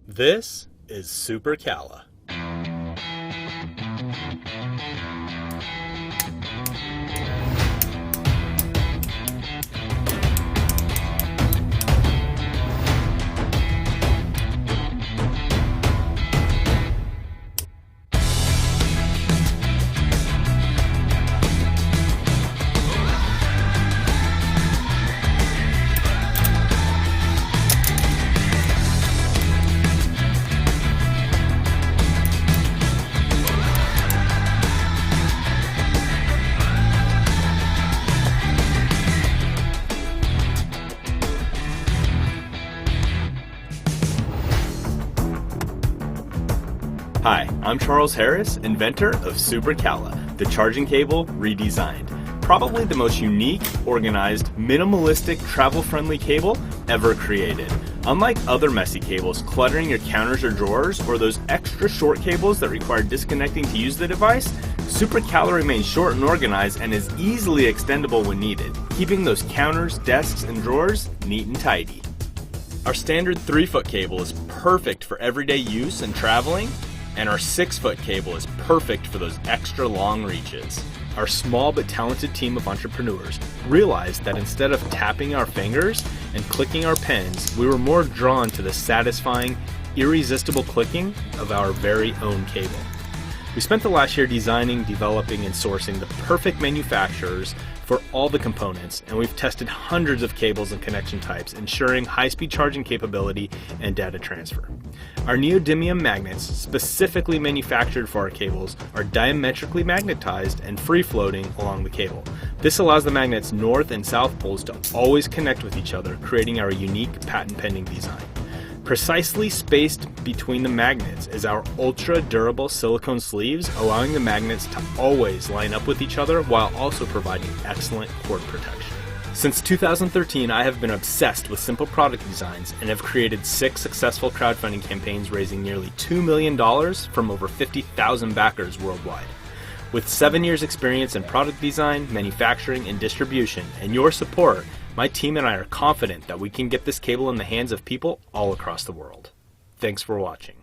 This is Super Cala. Hi, I'm Charles Harris, inventor of Super Cala, the charging cable redesigned. Probably the most unique, organized, minimalistic, travel-friendly cable ever created. Unlike other messy cables cluttering your counters or drawers, or those extra short cables that require disconnecting to use the device, Super Cala remains short and organized and is easily extendable when needed, keeping those counters, desks, and drawers neat and tidy. Our standard 3-foot cable is perfect for everyday use and traveling, and our 6-foot cable is perfect for those extra long reaches. Our small but talented team of entrepreneurs realized that instead of tapping our fingers and clicking our pens, we were more drawn to the satisfying, irresistible clicking of our very own cable. We spent the last year designing, developing, and sourcing the perfect manufacturers for all the components, and we've tested hundreds of cables and connection types, ensuring high-speed charging capability and data transfer. Our neodymium magnets, specifically manufactured for our cables, are diametrically magnetized and free-floating along the cable. This allows the magnet's north and south poles to always connect with each other, creating our unique patent-pending design. Precisely spaced between the magnets is our ultra-durable silicone sleeves, allowing the magnets to always line up with each other while also providing excellent cord protection. Since 2013, I have been obsessed with simple product designs and have created 6 successful crowdfunding campaigns raising nearly $2 million from over 50,000 backers worldwide. With 7 years experience in product design, manufacturing, and distribution, and your support, my team and I are confident that we can get this cable in the hands of people all across the world. Thanks for watching.